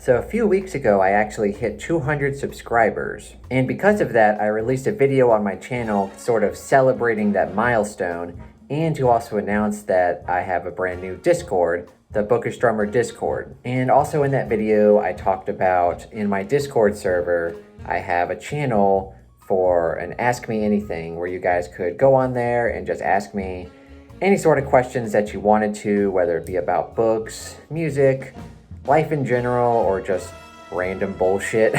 So a few weeks ago, I actually hit 200 subscribers. And because of that, I released a video on my channel sort of celebrating that milestone and to also announce that I have a brand new Discord, the Bookish Drummer Discord. And also in that video, I talked about in my Discord server, I have a channel for an Ask Me Anything where you guys could go on there and just ask me any sort of questions that you wanted to, whether it be about books, music, life in general, or just random bullshit.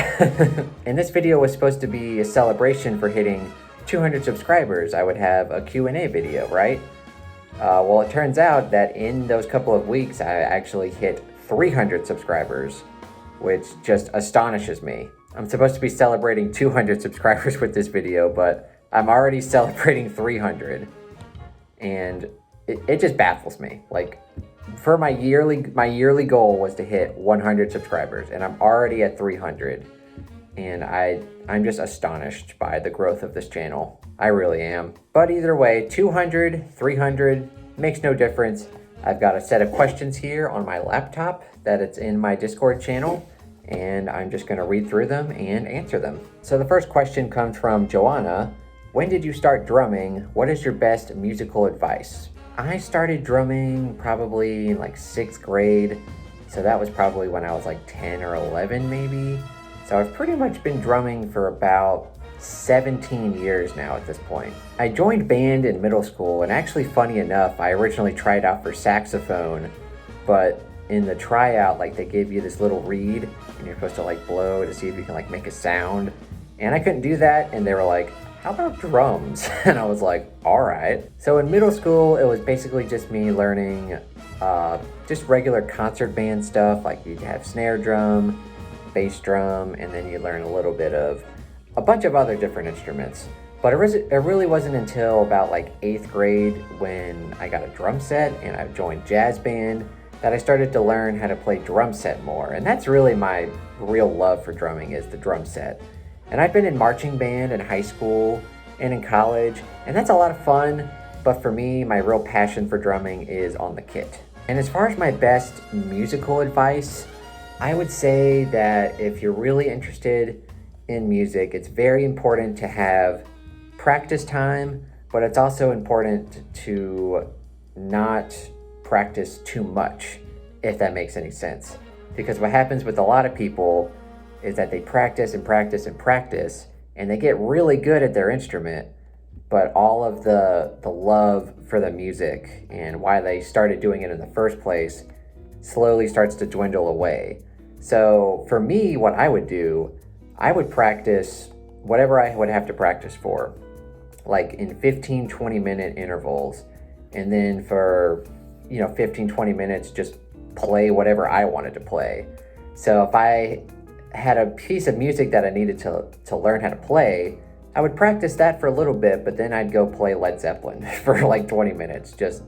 And this video was supposed to be a celebration for hitting 200 subscribers. I would have a Q&A video, right? Well, it turns out that in those couple of weeks, I actually hit 300 subscribers, which just astonishes me. I'm supposed to be celebrating 200 subscribers with this video, but I'm already celebrating 300. And it just baffles me. Like, for my yearly goal was to hit 100 subscribers, and I'm already at 300. And I'm just astonished by the growth of this channel. I really am. But either way, 200, 300, makes no difference. I've got a set of questions here on my laptop that it's in my Discord channel, and I'm just gonna read through them and answer them. So the first question comes from Joanna. When did you start drumming? What is your best musical advice? I started drumming probably in like 6th grade. So that was probably when I was like 10 or 11 maybe. So I've pretty much been drumming for about 17 years now at this point. I joined band in middle school, and actually funny enough, I originally tried out for saxophone, but in the tryout, like they gave you this little reed and you're supposed to like blow to see if you can like make a sound. And I couldn't do that, and they were like, how about drums? And I was like, all right. So in middle school, it was basically just me learning just regular concert band stuff. Like you'd have snare drum, bass drum, and then you learn a little bit of a bunch of other different instruments. But it really wasn't until about like 8th grade when I got a drum set and I joined jazz band that I started to learn how to play drum set more. And that's really my real love for drumming, is the drum set. And I've been in marching band in high school and in college, and that's a lot of fun. But for me, my real passion for drumming is on the kit. And as far as my best musical advice, I would say that if you're really interested in music, it's very important to have practice time, but it's also important to not practice too much, if that makes any sense. Because what happens with a lot of people is that they practice and practice and practice, and they get really good at their instrument, but all of the love for the music and why they started doing it in the first place slowly starts to dwindle away. So for me, what I would do, I would practice whatever I would have to practice for, like in 15, 20-minute intervals. And then for, 15, 20 minutes, just play whatever I wanted to play. So if I had a piece of music that I needed to learn how to play, I would practice that for a little bit, but then I'd go play Led Zeppelin for like 20 minutes. Just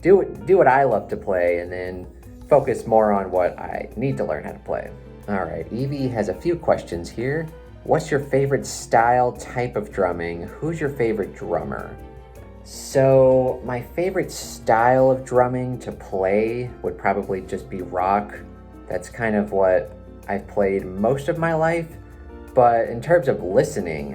do what I love to play, and then focus more on what I need to learn how to play. All right, Evie has a few questions here. What's your favorite style, type of drumming? Who's your favorite drummer? So my favorite style of drumming to play would probably just be rock. That's kind of what I've played most of my life. But in terms of listening,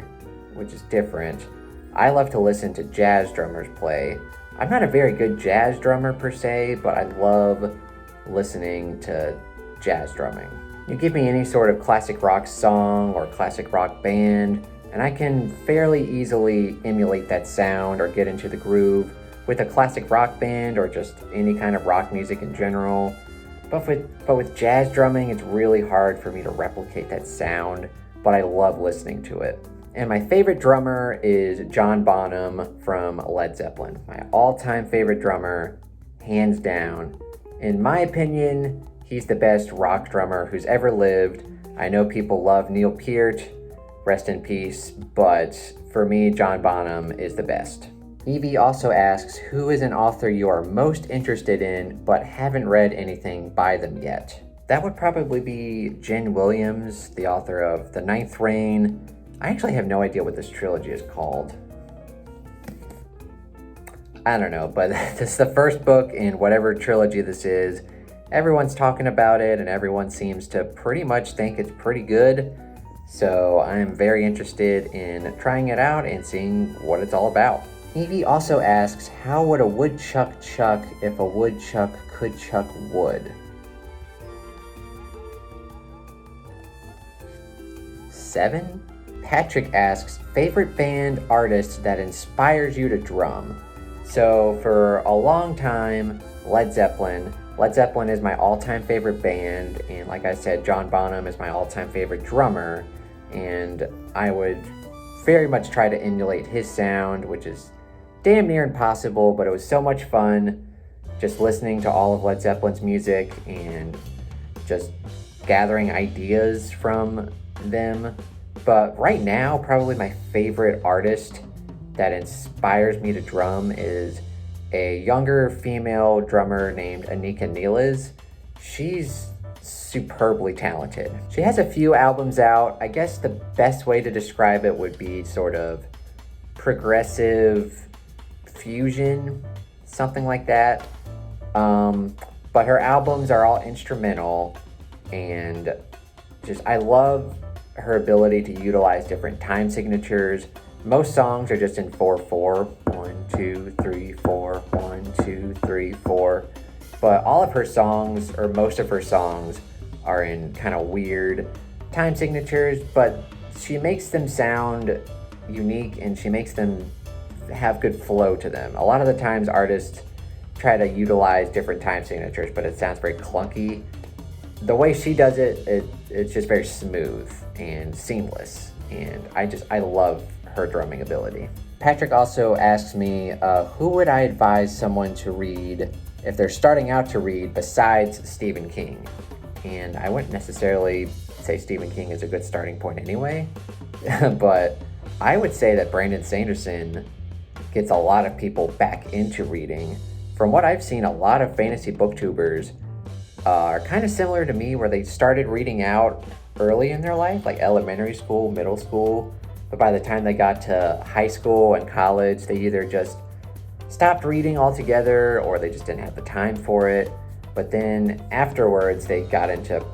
which is different, I love to listen to jazz drummers play. I'm not a very good jazz drummer per se, but I love listening to jazz drumming. You give me any sort of classic rock song or classic rock band, and I can fairly easily emulate that sound or get into the groove with a classic rock band or just any kind of rock music in general. But with jazz drumming, it's really hard for me to replicate that sound, but I love listening to it. And my favorite drummer is John Bonham from Led Zeppelin. My all-time favorite drummer, hands down. In my opinion, he's the best rock drummer who's ever lived. I know people love Neil Peart, rest in peace, but for me, John Bonham is the best. Evie also asks, who is an author you are most interested in but haven't read anything by them yet? That would probably be Jen Williams, the author of The Ninth Reign. I actually have no idea what this trilogy is called. I don't know, but this is the first book in whatever trilogy this is, everyone's talking about it and everyone seems to pretty much think it's pretty good. So I'm very interested in trying it out and seeing what it's all about. Evie also asks, how would a woodchuck chuck if a woodchuck could chuck wood? 7. Patrick asks, favorite band artist that inspires you to drum? So for a long time, Led Zeppelin. Led Zeppelin is my all-time favorite band, and like I said, John Bonham is my all-time favorite drummer, and I would very much try to emulate his sound, which is damn near impossible, but it was so much fun just listening to all of Led Zeppelin's music and just gathering ideas from them. But right now, probably my favorite artist that inspires me to drum is a younger female drummer named Anika Neelas. She's superbly talented. She has a few albums out. I guess the best way to describe it would be sort of progressive fusion, something like that. But her albums are all instrumental, and just I love her ability to utilize different time signatures. Most songs are just in 4/4, 1, 2, 3, 4, 1, 2, 3, 4. But all of her songs, or most of her songs, are in kind of weird time signatures, but she makes them sound unique and she makes them have good flow to them. A lot of the times artists try to utilize different time signatures, but it sounds very clunky. The way she does it, it's just very smooth and seamless, and I love her drumming ability. Patrick also asks me, who would I advise someone to read if they're starting out to read besides Stephen King? And I wouldn't necessarily say Stephen King is a good starting point anyway, but I would say that Brandon Sanderson gets a lot of people back into reading. From what I've seen, a lot of fantasy booktubers are kind of similar to me, where they started reading out early in their life, like elementary school, middle school, but by the time they got to high school and college, they either just stopped reading altogether or they just didn't have the time for it. But then afterwards, they got into,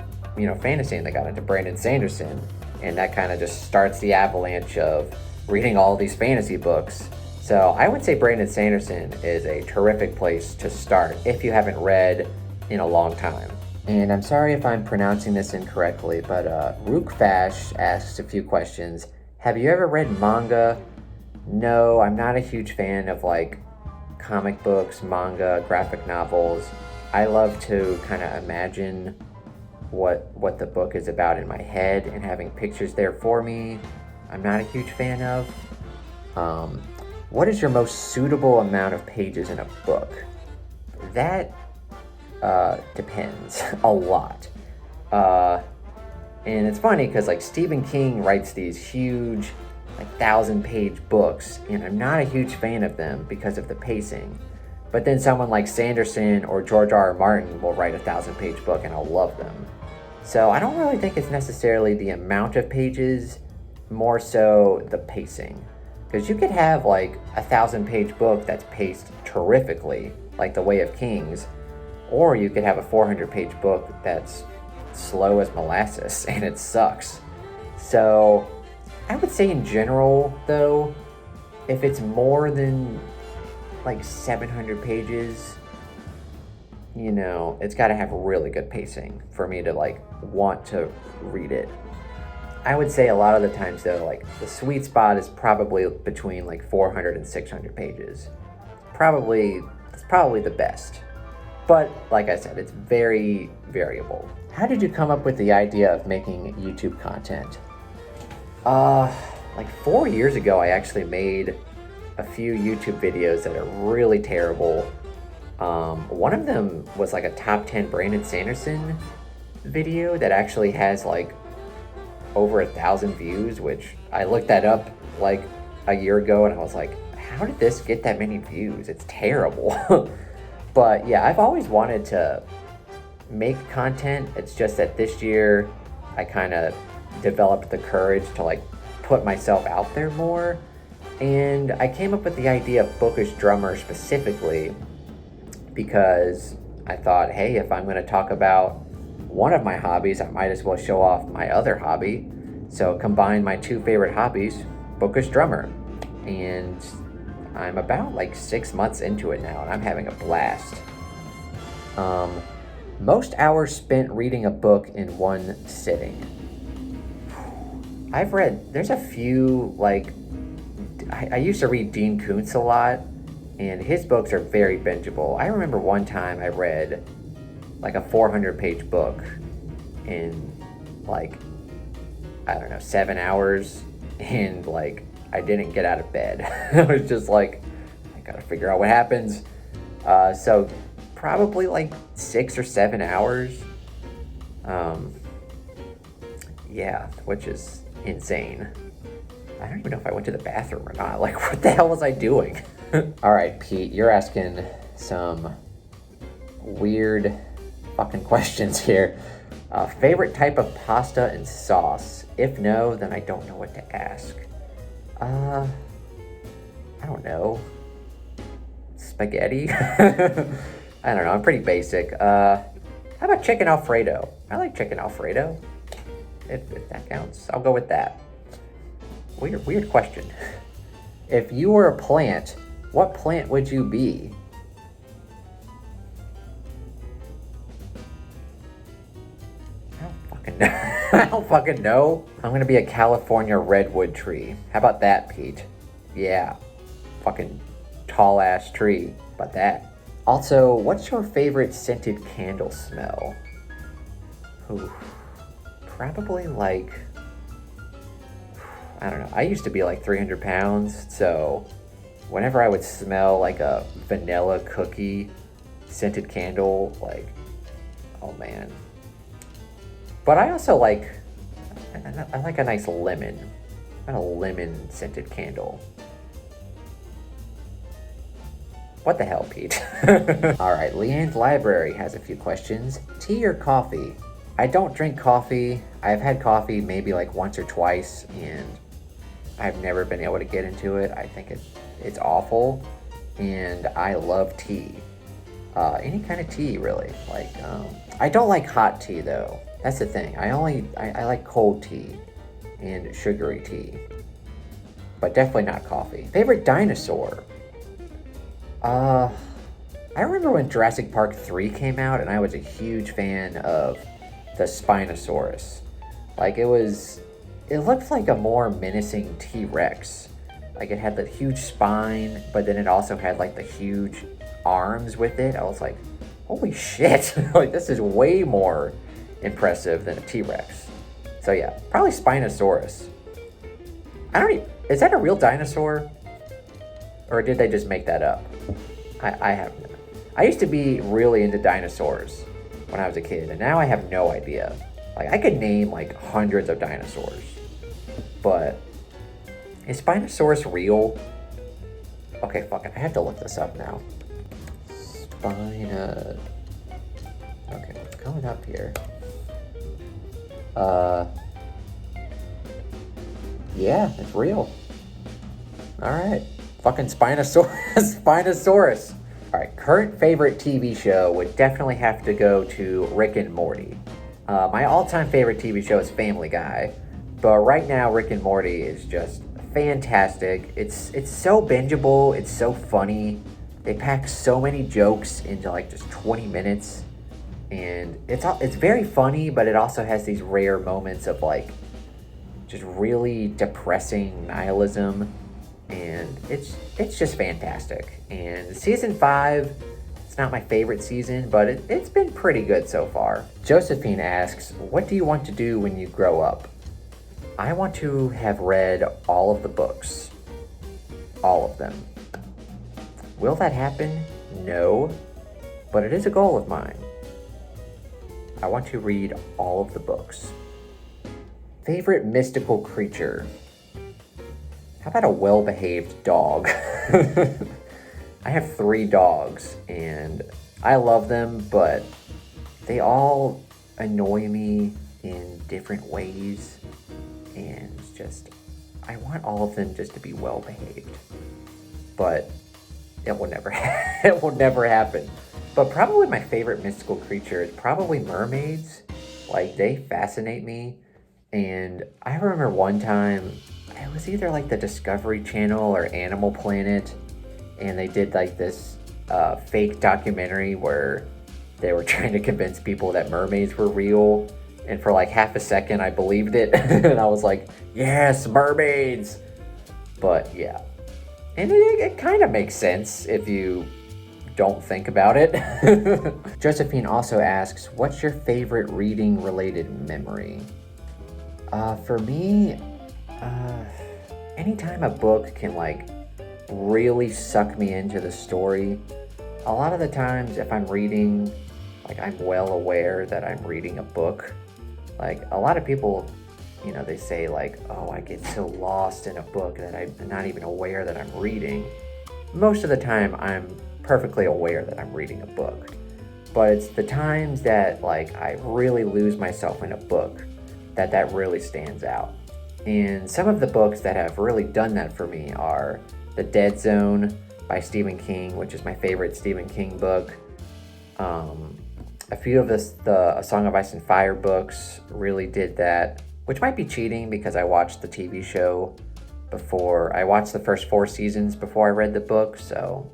fantasy, and they got into Brandon Sanderson, and that kind of just starts the avalanche of reading all these fantasy books. So I would say Brandon Sanderson is a terrific place to start if you haven't read in a long time. And I'm sorry if I'm pronouncing this incorrectly, but Rookfash asks a few questions. Have you ever read manga? No, I'm not a huge fan of comic books, manga, graphic novels. I love to kind of imagine what the book is about in my head, and having pictures there for me, I'm not a huge fan of. What is your most suitable amount of pages in a book? That depends a lot. And it's funny because Stephen King writes these huge 1,000-page books, and I'm not a huge fan of them because of the pacing. But then someone like Sanderson or George R.R. Martin will write a 1,000-page book and I'll love them. So I don't really think it's necessarily the amount of pages, more so the pacing. Because you could have a 1,000-page book that's paced terrifically, like The Way of Kings, or you could have a 400-page book that's slow as molasses and it sucks. So I would say in general, though, if it's more than 700 pages, it's got to have really good pacing for me to want to read it. I would say a lot of the times, though, the sweet spot is probably between 400 and 600 pages. It's probably the best. But like I said, it's very variable. How did you come up with the idea of making YouTube content? 4 years ago, I actually made a few YouTube videos that are really terrible. One of them was a top 10 Brandon Sanderson video that actually has over 1,000 views, which I looked that up a year ago and I was like, how did this get that many views? It's terrible. But yeah, I've always wanted to make content. It's just that this year I kind of developed the courage to put myself out there more. And I came up with the idea of Bookish Drummer specifically because I thought, hey, if I'm going to talk about one of my hobbies, I might as well show off my other hobby. So combine my two favorite hobbies, Bookish Drummer. And I'm about like 6 months into it now, and I'm having a blast. Most hours spent reading a book in one sitting. There's a few, like, I used to read Dean Koontz a lot, and his books are very bingeable. I remember one time I read like a 400-page book in like, I don't know, 7 hours, and like I didn't get out of bed. I was just like, I gotta figure out what happens. So probably like 6 or 7 hours. Yeah, which is insane. I don't even know if I went to the bathroom or not. Like, what the hell was I doing? All right, Pete, you're asking some weird fucking questions here. Favorite type of pasta and sauce? If no, then I don't know what to ask. I don't know. Spaghetti? I don't know, I'm pretty basic. How about chicken Alfredo? I like chicken Alfredo. If that counts, I'll go with that. Weird question. If you were a plant, what plant would you be? I don't fucking know. I don't fucking know. I'm gonna be a California redwood tree. How about that, Pete? Yeah. Fucking tall ass tree. How about that? Also, what's your favorite scented candle smell? Ooh, probably like, I don't know. I used to be like 300 pounds, so whenever I would smell like a vanilla cookie scented candle, like, oh man. But I also like, I like a nice lemon, a lemon scented candle. What the hell, Pete? All right, Leanne's Library has a few questions. Tea or coffee? I don't drink coffee. I've had coffee maybe like once or twice, and I've never been able to get into it. I think it's awful, and I love tea. Any kind of tea, really. Like, I don't like hot tea though. That's the thing. I like cold tea and sugary tea, but definitely not coffee. Favorite dinosaur? I remember when Jurassic Park 3 came out, and I was a huge fan of the Spinosaurus. Like, it looked like a more menacing T-Rex. Like, it had the huge spine, but then it also had like the huge arms with it. I was like, holy shit, like this is way more impressive than a T-Rex. So yeah, probably Spinosaurus. Is that a real dinosaur? Or did they just make that up? I used to be really into dinosaurs when I was a kid, and now I have no idea. Like, I could name like hundreds of dinosaurs, but is Spinosaurus real? Okay, fuck it, I have to look this up now. Okay, it's coming up here. Yeah, it's real. All right. Fucking Spinosaurus. All right, current favorite TV show would definitely have to go to Rick and Morty. My all-time favorite TV show is Family Guy, but right now Rick and Morty is just fantastic. It's so bingeable. It's so funny. They pack so many jokes into like just 20 minutes, and it's very funny, but it also has these rare moments of like just really depressing nihilism. And it's just fantastic. And season 5, it's not my favorite season, but it's been pretty good so far. Josephine asks, what do you want to do when you grow up? I want to have read all of the books. All of them. Will that happen? No, but it is a goal of mine. I want to read all of the books. Favorite mystical creature? How about a well-behaved dog? I have 3 dogs, and I love them, but they all annoy me in different ways, and I want all of them just to be well-behaved, but it will never happen. But probably my favorite mystical creature is probably mermaids. Like, they fascinate me. And I remember one time, it was either like the Discovery Channel or Animal Planet, and they did like this fake documentary where they were trying to convince people that mermaids were real. And for like half a second, I believed it. And I was like, yes, mermaids. But yeah. And it kind of makes sense if you don't think about it. Josephine also asks, what's your favorite reading related memory? For me, anytime a book can like really suck me into the story, a lot of the times if I'm reading, like I'm well aware that I'm reading a book. Like a lot of people, you know, they say like, oh, I get so lost in a book that I'm not even aware that I'm reading. Most of the time I'm perfectly aware that I'm reading a book. But it's the times that like I really lose myself in a book that really stands out. And some of the books that have really done that for me are The Dead Zone by Stephen King, which is my favorite Stephen King book. A few of the A Song of Ice and Fire books really did that, which might be cheating because I watched the TV show before. I watched the first 4 seasons before I read the book, so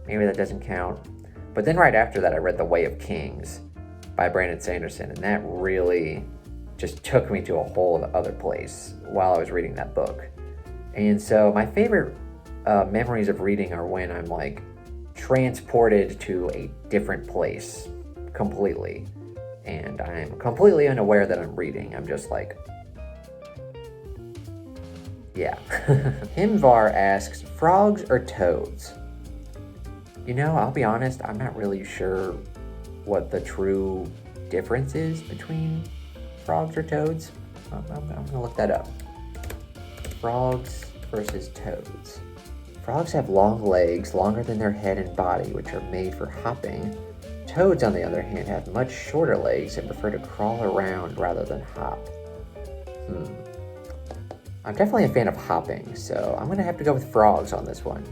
maybe that doesn't count. But then right after that, I read The Way of Kings by Brandon Sanderson, and that really just took me to a whole other place while I was reading that book. And so my favorite memories of reading are when I'm like transported to a different place completely, and I'm completely unaware that I'm reading. I'm just like, yeah. Himvar asks, frogs or toads? You know, I'll be honest, I'm not really sure what the true difference is between frogs or toads. I'm gonna look that up. Frogs versus toads. Frogs have long legs, longer than their head and body, which are made for hopping. Toads, on the other hand, have much shorter legs and prefer to crawl around rather than hop. I'm definitely a fan of hopping, so I'm gonna have to go with frogs on this one.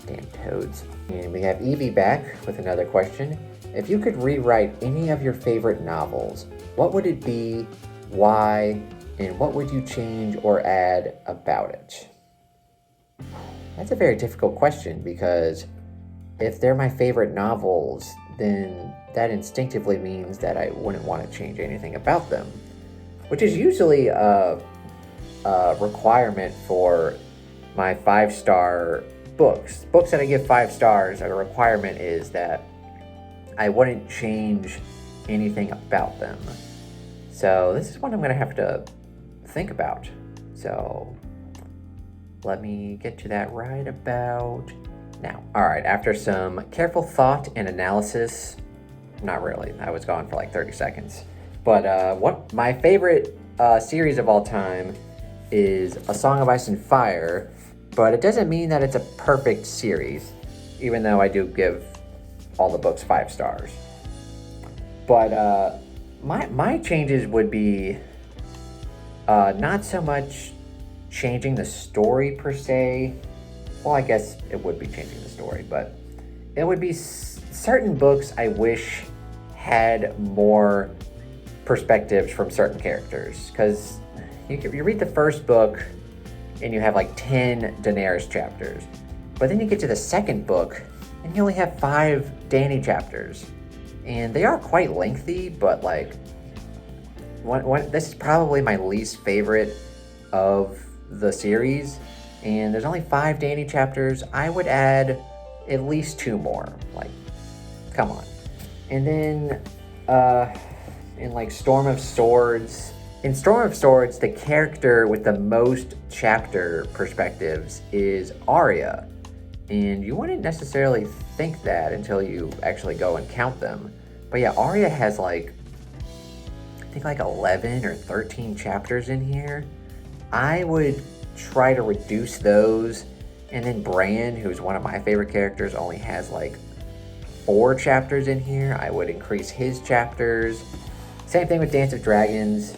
Damn toads. And we have Evie back with another question. If you could rewrite any of your favorite novels, what would it be, why, and what would you change or add about it? That's a very difficult question because if they're my favorite novels, then that instinctively means that I wouldn't want to change anything about them, which is usually a requirement for my 5-star books. Books that I give 5 stars, a requirement is that I wouldn't change anything about them. So this is one I'm going to have to think about. So let me get to that right about now. All right, after some careful thought and analysis, not really, I was gone for like 30 seconds. But what my favorite series of all time is A Song of Ice and Fire, but it doesn't mean that it's a perfect series, even though I do give all the books 5 stars. But my changes would be not so much changing the story per se. Well, I guess it would be changing the story, but it would be certain books I wish had more perspectives from certain characters. Because you read the first book and you have like 10 Daenerys chapters, but then you get to the second book and you only have 5 Dany chapters. And they are quite lengthy, but like, this is probably my least favorite of the series. And there's only 5 Dany chapters. I would add at least 2 more. Like, come on. And then, in like Storm of Swords. In Storm of Swords, the character with the most chapter perspectives is Arya. And you wouldn't necessarily think that until you actually go and count them. But yeah, Arya has like, I think like 11 or 13 chapters in here. I would try to reduce those. And then Bran, who's one of my favorite characters, only has like 4 chapters in here. I would increase his chapters. Same thing with Dance of Dragons,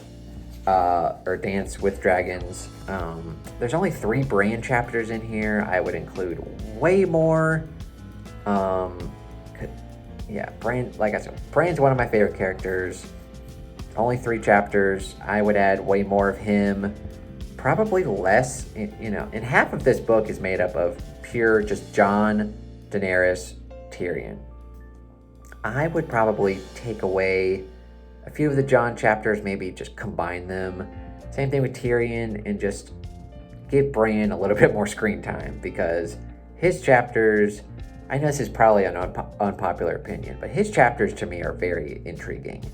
or Dance with Dragons. There's only 3 Bran chapters in here. I would include way more. yeah, Bran, like I said, Bran's one of my favorite characters. Only 3 chapters. I would add way more of him. Probably less, and half of this book is made up of pure just Jon, Daenerys, Tyrion. I would probably take away a few of the Jon chapters, maybe just combine them. Same thing with Tyrion, and just give Bran a little bit more screen time, because his chapters, I know this is probably an unpopular opinion, but his chapters to me are very intriguing.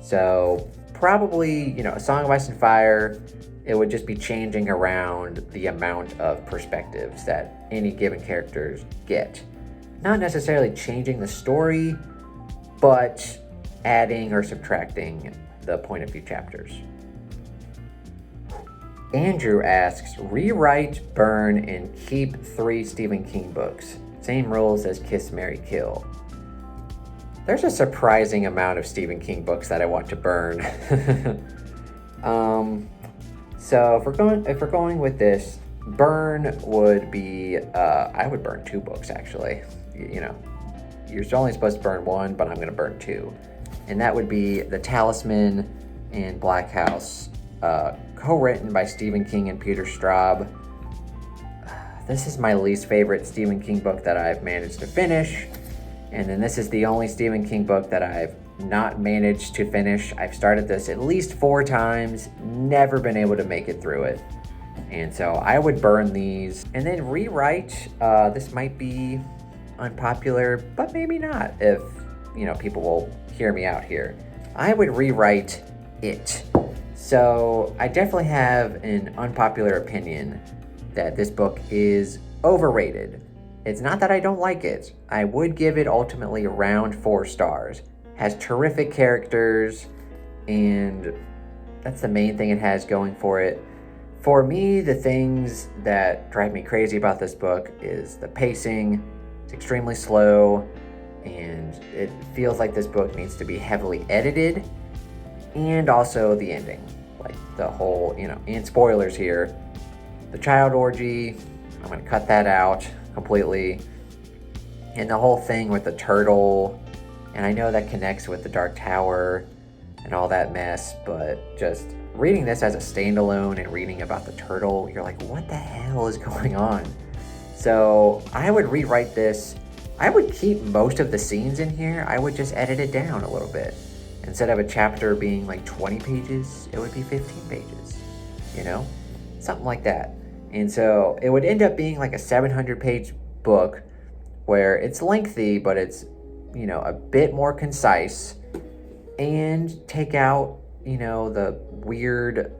So probably, A Song of Ice and Fire, it would just be changing around the amount of perspectives that any given characters get. Not necessarily changing the story, but adding or subtracting the point of view chapters. Andrew asks, rewrite, burn, and keep 3 Stephen King books. Same rules as Kiss, Marry, Kill. There's a surprising amount of Stephen King books that I want to burn. So if we're going with this, burn would be, I would burn 2 books actually. You're only supposed to burn 1, but I'm going to burn 2. And that would be The Talisman and Black House, co-written by Stephen King and Peter Straub. This is my least favorite Stephen King book that I've managed to finish. And then this is the only Stephen King book that I've not managed to finish. I've started this at least 4 times, never been able to make it through it. And so I would burn these and then rewrite. This might be unpopular, but maybe not, if people will hear me out here. I would rewrite it. So I definitely have an unpopular opinion that this book is overrated. It's not that I don't like it. I would give it ultimately around 4 stars. Has terrific characters, and that's the main thing it has going for it. For me, the things that drive me crazy about this book is the pacing. It's extremely slow, and it feels like this book needs to be heavily edited, and also the ending. Like the whole, and spoilers here, the child orgy, I'm going to cut that out completely. And the whole thing with the turtle, and I know that connects with the Dark Tower and all that mess, but just reading this as a standalone and reading about the turtle, you're like, what the hell is going on? So I would rewrite this. I would keep most of the scenes in here. I would just edit it down a little bit. Instead of a chapter being like 20 pages, it would be 15 pages, something like that. And so it would end up being like a 700-page book where it's lengthy, but it's, a bit more concise, and take out, the weird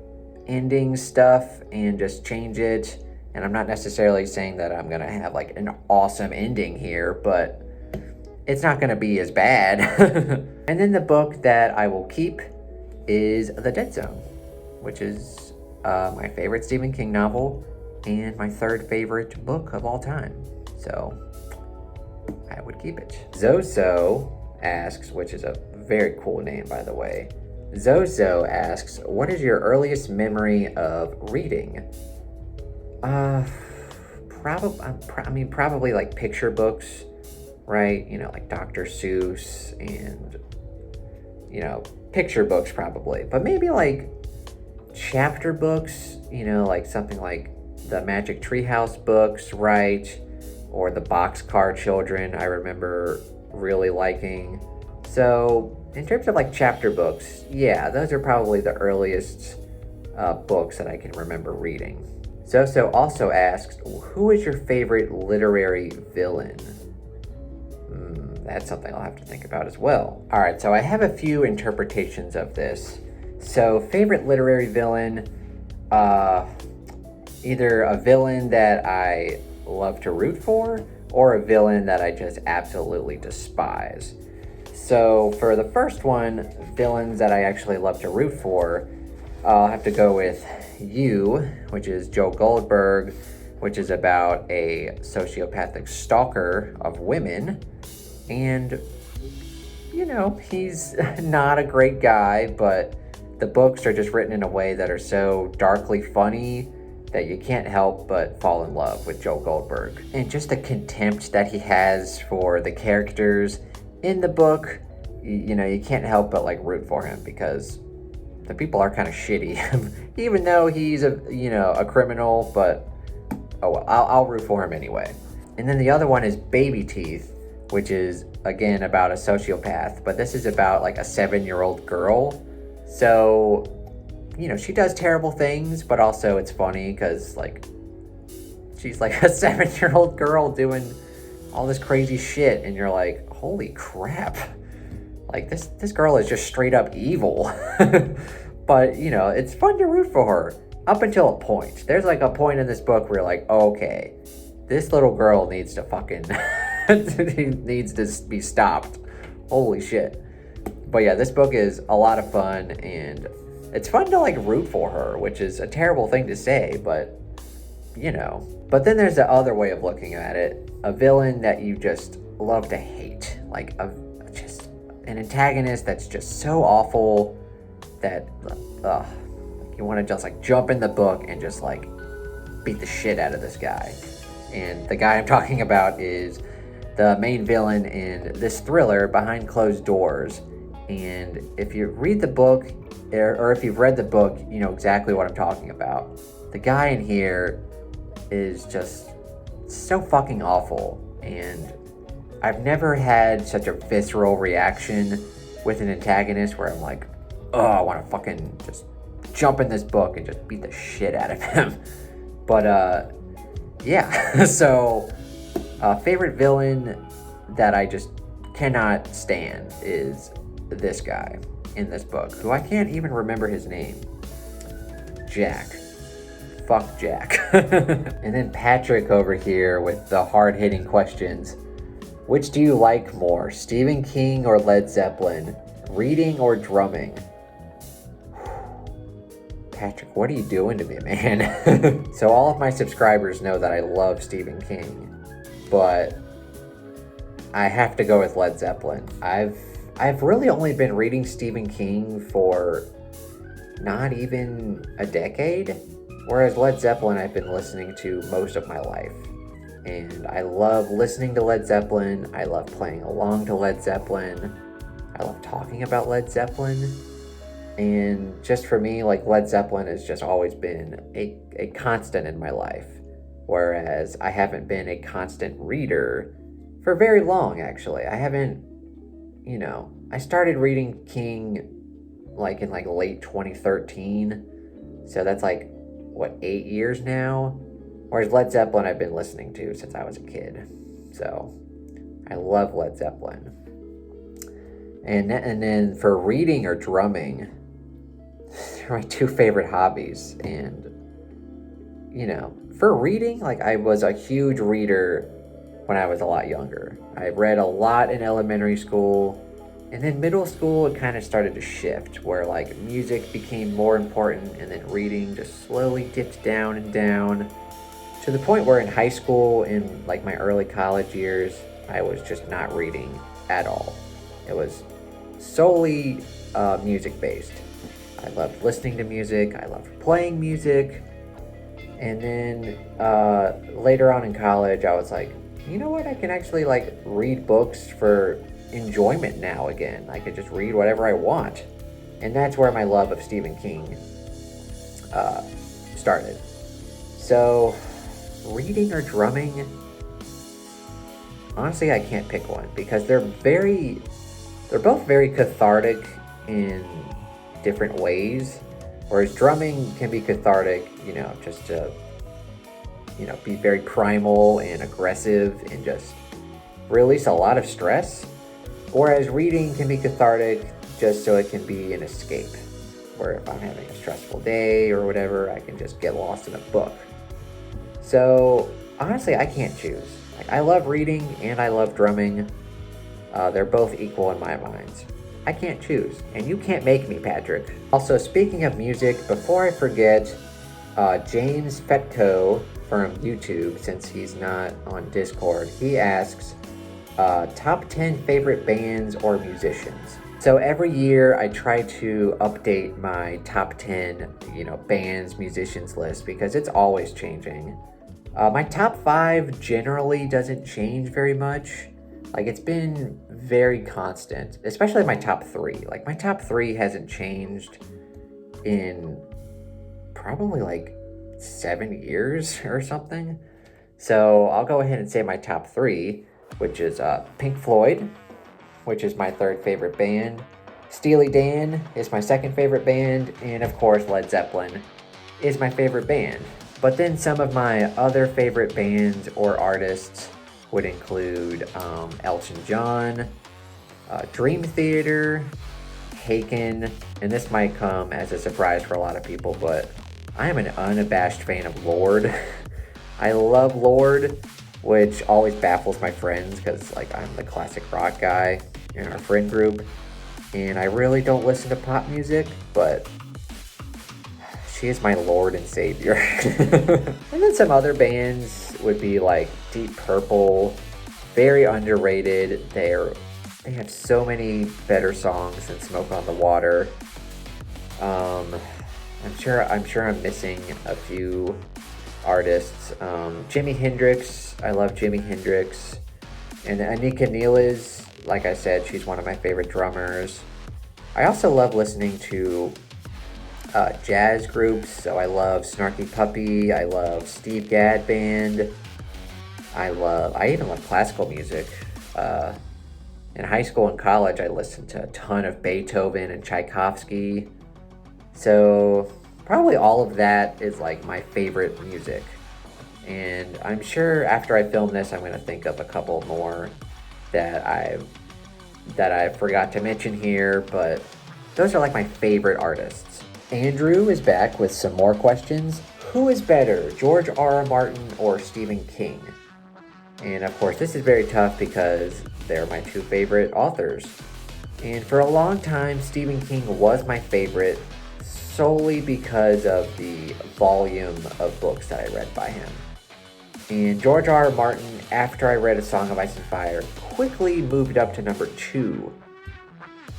ending stuff and just change it. And I'm not necessarily saying that I'm going to have like an awesome ending here, but it's not going to be as bad. And then the book that I will keep is The Dead Zone, which is my favorite Stephen King novel and my 3rd favorite book of all time. So I would keep it. Zozo asks, which is a very cool name, by the way. Zozo asks, what is your earliest memory of reading? Probably like picture books, right? Like Dr. Seuss and, picture books probably. But maybe like chapter books, like something like the Magic Treehouse books, right? Or the Boxcar Children, I remember really liking. So in terms of like chapter books, yeah, those are probably the earliest books that I can remember reading. Zozo also asks, who is your favorite literary villain? That's something I'll have to think about as well. All right, so I have a few interpretations of this. So favorite literary villain, either a villain that I love to root for, or a villain that I just absolutely despise. So for the first one, villains that I actually love to root for, I'll have to go with You, which is Joe Goldberg, which is about a sociopathic stalker of women. And, he's not a great guy, but the books are just written in a way that are so darkly funny that you can't help but fall in love with Joe Goldberg. And just the contempt that he has for the characters in the book, you can't help but like root for him because the people are kind of shitty, even though he's a criminal. But oh well, I'll root for him anyway. And then the other one is Baby Teeth, which is again about a sociopath, but this is about like a 7-year-old girl. So, she does terrible things, but also it's funny because like she's like a 7-year-old girl doing all this crazy shit, and you're like, holy crap. Like this girl is just straight up evil. But it's fun to root for her up until a point. There's like a point in this book where you're like, okay, this little girl needs to fucking needs to be stopped. Holy shit. But yeah, this book is a lot of fun, and it's fun to like root for her, which is a terrible thing to say, but But then there's the other way of looking at it, a villain that you just love to hate, like just an antagonist that's just so awful that you want to just like jump in the book and just like beat the shit out of this guy. And the guy I'm talking about is the main villain in this thriller, Behind Closed Doors. And if you read the book, or if you've read the book, you know exactly what I'm talking about. The guy in here is just so fucking awful, and I've never had such a visceral reaction with an antagonist where I'm like, oh, I want to fucking just jump in this book and just beat the shit out of him. But yeah, so favorite villain that I just cannot stand is this guy in this book, who I can't even remember his name. Jack. Fuck Jack. And then Patrick over here with the hard-hitting questions. Which do you like more, Stephen King or Led Zeppelin? Reading or drumming? Patrick, what are you doing to me, man? So all of my subscribers know that I love Stephen King, but I have to go with Led Zeppelin. I've really only been reading Stephen King for not even a decade, whereas Led Zeppelin I've been listening to most of my life. And I love listening to Led Zeppelin. I love playing along to Led Zeppelin. I love talking about Led Zeppelin. And just for me, like, Led Zeppelin has just always been a constant in my life. Whereas I haven't been a constant reader for very long, actually. I haven't, I started reading King like in like late 2013. So that's like, 8 years now? Whereas Led Zeppelin I've been listening to since I was a kid. So I love Led Zeppelin. And then for reading or drumming, they're my two favorite hobbies. And, for reading, like, I was a huge reader when I was a lot younger. I read a lot in elementary school. And then middle school, it kind of started to shift, where like music became more important, and then reading just slowly dipped down and down, to the point where in high school, in like my early college years, I was just not reading at all. It was solely music based. I loved listening to music, I loved playing music. And then later on in college, I was like, you know what, I can actually like read books for enjoyment now again. I could just read whatever I want. And that's where my love of Stephen King started. So reading or drumming, honestly, I can't pick one, because they're both very cathartic in different ways. Whereas drumming can be cathartic, just to be very primal and aggressive and just release a lot of stress. Whereas reading can be cathartic just so it can be an escape, where if I'm having a stressful day or whatever, I can just get lost in a book. So honestly, I can't choose. Like, I love reading and I love drumming. They're both equal in my mind. I can't choose, and you can't make me, Patrick. Also, speaking of music, before I forget, James Fetco from YouTube, since he's not on Discord, he asks, top 10 favorite bands or musicians. So every year I try to update my top 10, bands, musicians list, because it's always changing. My top 5 generally doesn't change very much. Like, it's been very constant, especially my top three. Like, my top three hasn't changed in probably like 7 years or something. So I'll go ahead and say my top three, which is Pink Floyd, which is my third favorite band. Steely Dan is my second favorite band, and of course Led Zeppelin is my favorite band. But then some of my other favorite bands or artists would include Elton John, Dream Theater, Haken, and this might come as a surprise for a lot of people, but I am an unabashed fan of Lorde. I love Lorde, which always baffles my friends because like I'm the classic rock guy in our friend group, and I really don't listen to pop music, but she is my Lord and Savior. And then some other bands would be like Deep Purple, very underrated. They have so many better songs than Smoke on the Water. I'm sure I'm missing a few artists. Jimi Hendrix, I love Jimi Hendrix. And Anika Neelis, like I said, she's one of my favorite drummers. I also love listening to jazz groups, so I love Snarky Puppy, I love Steve Gadd Band, I even love classical music. In high school and college, I listened to a ton of Beethoven and Tchaikovsky. So probably all of that is like my favorite music. And I'm sure after I film this, I'm gonna think of a couple more that I forgot to mention here, but those are like my favorite artists. Andrew is back with some more questions. Who is better, George R. R. Martin or Stephen King? And of course, this is very tough because they're my two favorite authors. And for a long time, Stephen King was my favorite solely because of the volume of books that I read by him. And George R. R. Martin, after I read A Song of Ice and Fire, quickly moved up to number 2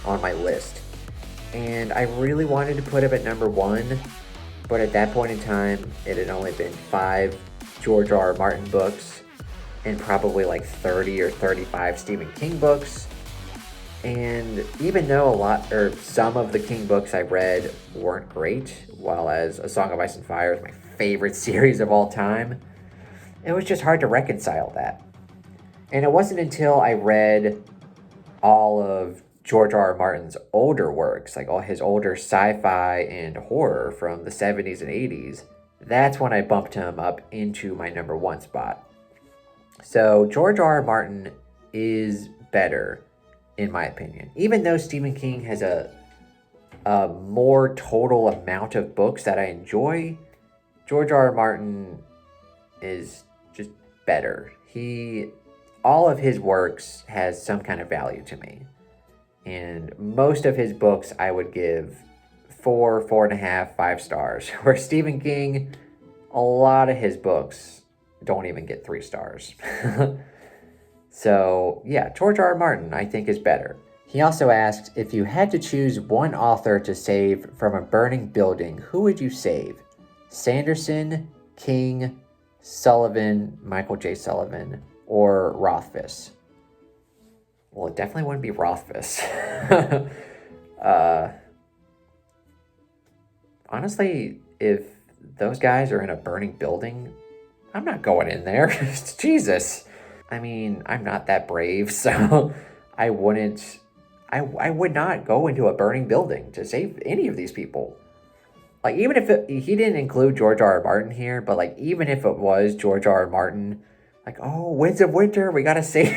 on my list. And I really wanted to put him at number 1, but at that point in time, it had only been 5 George R. R. Martin books and probably like 30 or 35 Stephen King books. And even though some of the King books I read weren't great, while as A Song of Ice and Fire is my favorite series of all time, it was just hard to reconcile that. And it wasn't until I read all of George R. R. Martin's older works, like all his older sci-fi and horror from the 70s and 80s, that's when I bumped him up into my number 1 spot. So George R. R. Martin is better, in my opinion. Even though Stephen King has a more total amount of books that I enjoy, George R. R. Martin is just better. All of his works has some kind of value to me. And most of his books I would give 4, 4.5, 5 stars. Where Stephen King, a lot of his books don't even get 3 stars. So yeah, George R. R. Martin I think is better. He also asked, if you had to choose one author to save from a burning building, who would you save? Sanderson, King, Sullivan, Michael J. Sullivan, or Rothfuss? Well, it definitely wouldn't be Rothfuss. Honestly, if those guys are in a burning building, I'm not going in there. Jesus. I mean, I'm not that brave, so I would not go into a burning building to save any of these people. Like, even if he didn't include George R. R. Martin here, but like, even if it was George R. R. Martin, like, oh, Winds of Winter, we gotta save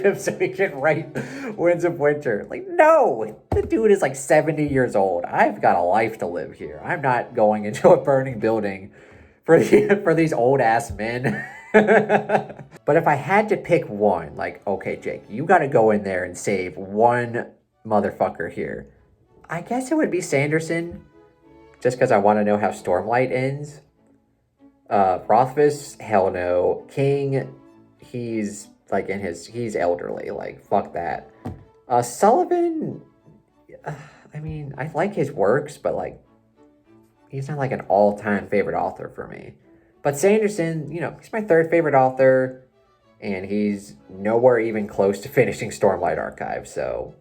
him so we can write Winds of Winter. Like, no, the dude is like 70 years old. I've got a life to live here. I'm not going into a burning building for these old ass men. But if I had to pick one, like, okay, Jake, you gotta go in there and save one motherfucker here. I guess it would be Sanderson, just because I want to know how Stormlight ends. Rothfuss, hell no. King, he's like he's elderly, like, fuck that. Sullivan, I mean, I like his works, but like, he's not like an all-time favorite author for me. But Sanderson, he's my third favorite author, and he's nowhere even close to finishing Stormlight Archive, so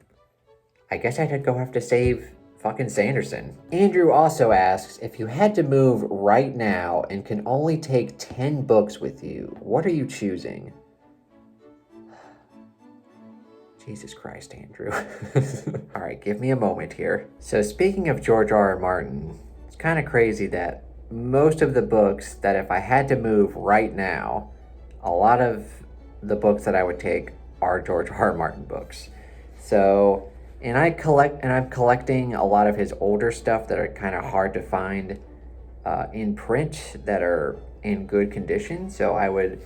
I guess I'd go have to save fucking Sanderson. Andrew also asks, if you had to move right now and can only take 10 books with you, what are you choosing? Jesus Christ, Andrew. All right, give me a moment here. So speaking of George R.R. Martin, it's kind of crazy that most of the books that if I had to move right now, a lot of the books that I would take are George R.R. Martin books. So, I'm collecting a lot of his older stuff that are kind of hard to find in print that are in good condition. So I would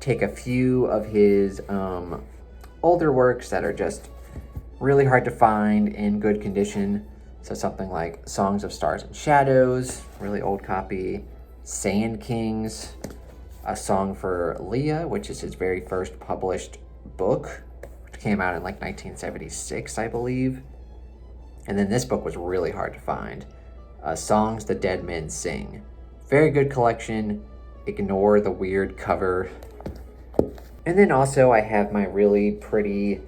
take a few of his older works that are just really hard to find in good condition. So something like Songs of Stars and Shadows, really old copy. Sand Kings, A Song for Leah, which is his very first published book, which came out in like 1976, I believe. And then this book was really hard to find. Songs the Dead Men Sing. Very good collection. Ignore the weird cover. And then also I have my really pretty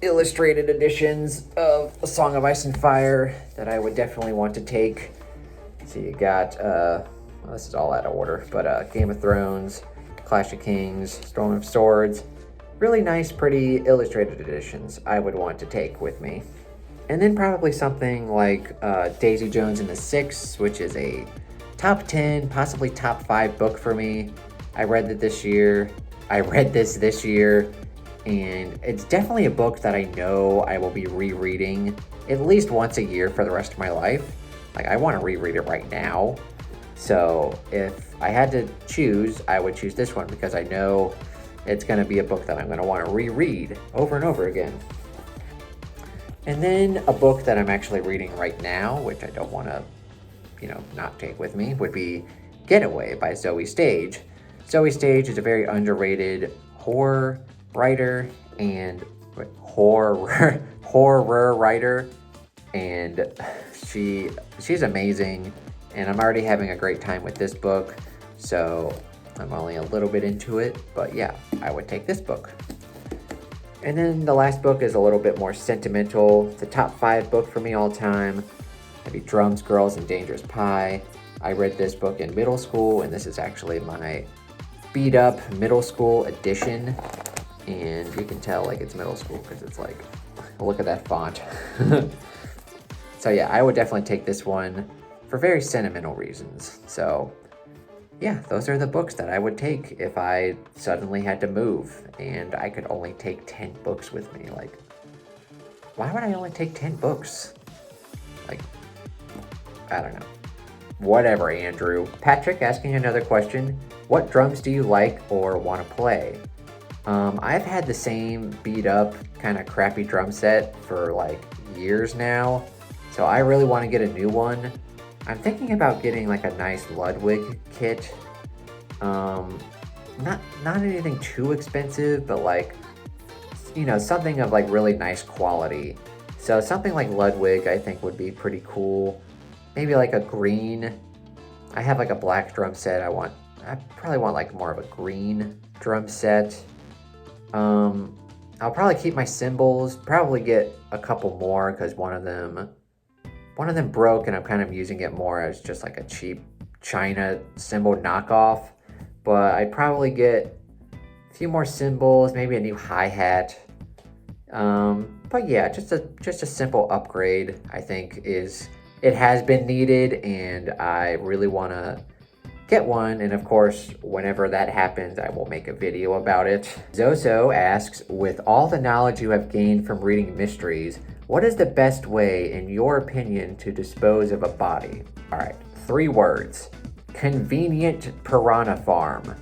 illustrated editions of A Song of Ice and Fire that I would definitely want to take. So you got, well, this is all out of order, but Game of Thrones, Clash of Kings, Storm of Swords. Really nice, pretty illustrated editions I would want to take with me. And then probably something like Daisy Jones and the Six, which is a top 10, possibly top 5 book for me. I read this this year, and it's definitely a book that I know I will be rereading at least once a year for the rest of my life. Like, I want to reread it right now. So if I had to choose, I would choose this one because I know it's going to be a book that I'm going to want to reread over and over again. And then a book that I'm actually reading right now, which I don't want to, not take with me, would be Getaway by Zoe Stage. Zoe Stage is a very underrated horror writer and horror writer, and she's amazing, and I'm already having a great time with this book, so I'm only a little bit into it, but yeah, I would take this book. And then the last book is a little bit more sentimental. It's a top 5 book for me all time. It'd be Drums, Girls, and Dangerous Pie. I read this book in middle school, and this is actually my beat up middle school edition, and you can tell like it's middle school because it's like, look at that font. So yeah, I would definitely take this one for very sentimental reasons. So yeah, those are the books that I would take if I suddenly had to move and I could only take 10 books with me. Like, why would I only take 10 books? Like, I don't know. Whatever, Andrew. Patrick asking another question. What drums do you like or want to play? I've had the same beat up kind of crappy drum set for like years now, so I really want to get a new one. I'm thinking about getting like a nice Ludwig kit. Not anything too expensive, but like, something of like really nice quality. So something like Ludwig I think would be pretty cool. Maybe like a green. I have like a black drum set. I probably want like more of a green drum set. I'll probably keep my cymbals, probably get a couple more because one of them broke and I'm kind of using it more as just like a cheap China cymbal knockoff. But I'd probably get a few more cymbals, maybe a new hi-hat. But yeah, just a simple upgrade I think it has been needed, and I really want to get one, and of course, whenever that happens, I will make a video about it. Zoso asks, with all the knowledge you have gained from reading mysteries, what is the best way, in your opinion, to dispose of a body? All right, 3 words. Convenient piranha farm.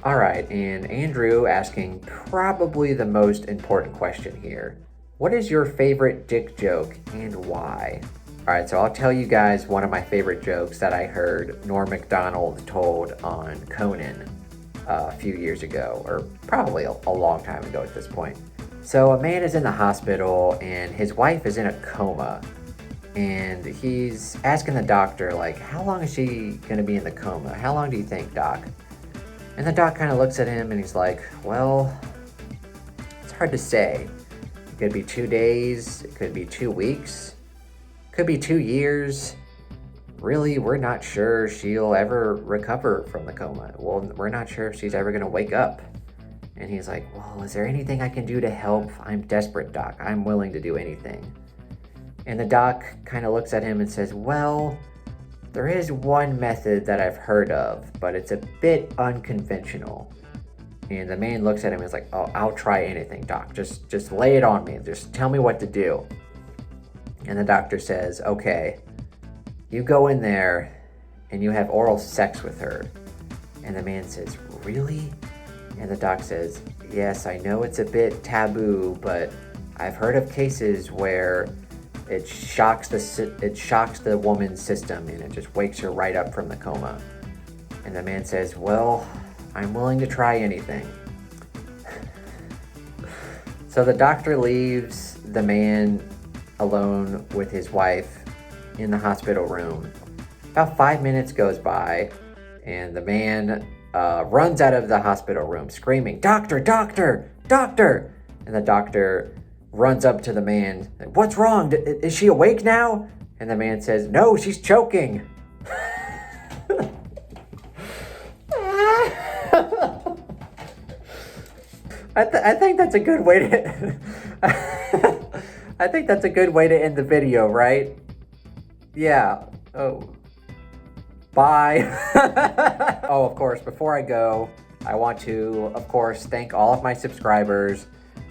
All right, and Andrew asking probably the most important question here. What is your favorite dick joke and why? All right, so I'll tell you guys one of my favorite jokes that I heard Norm Macdonald told on Conan a few years ago, or probably a long time ago at this point. So a man is in the hospital and his wife is in a coma. And he's asking the doctor, like, how long is she gonna be in the coma? How long do you think, Doc? And the doc kind of looks at him and he's like, well, it's hard to say. It could be 2 days, it could be 2 weeks, it could be 2 years. Really, we're not sure she'll ever recover from the coma. Well, we're not sure if she's ever gonna wake up. And he's like, well, is there anything I can do to help? I'm desperate, Doc. I'm willing to do anything. And the doc kind of looks at him and says, well, there is one method that I've heard of, but it's a bit unconventional. And the man looks at him and is like, oh, I'll try anything, Doc. Just lay it on me. Just tell me what to do. And the doctor says, okay, you go in there and you have oral sex with her. And the man says, really? And the doc says, yes, I know it's a bit taboo, but I've heard of cases where it shocks the woman's system and it just wakes her right up from the coma. And the man says, well, I'm willing to try anything. So the doctor leaves the man alone with his wife in the hospital room. About 5 minutes goes by and the man runs out of the hospital room screaming, doctor, doctor, doctor. And the doctor runs up to the man. What's wrong? Is she awake now? And the man says, no, she's choking. I think that's a good way to I think that's a good way to end the video, right? Yeah. Oh. Bye. Oh, of course, before I go, I want to, of course, thank all of my subscribers.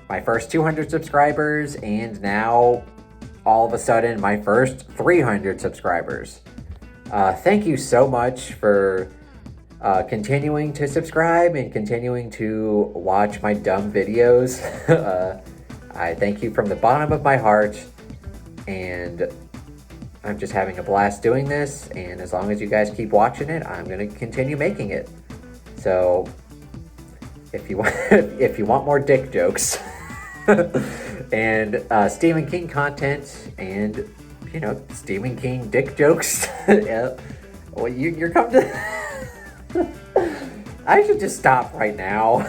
My first 200 subscribers, and now all of a sudden my first 300 subscribers. Thank you so much for continuing to subscribe and continuing to watch my dumb videos. I thank you from the bottom of my heart, and I'm just having a blast doing this, and as long as you guys keep watching it, I'm going to continue making it. So if you want, if you want more dick jokes and Stephen King content and, you know, Stephen King dick jokes, yeah, well, you're coming to... I should just stop right now.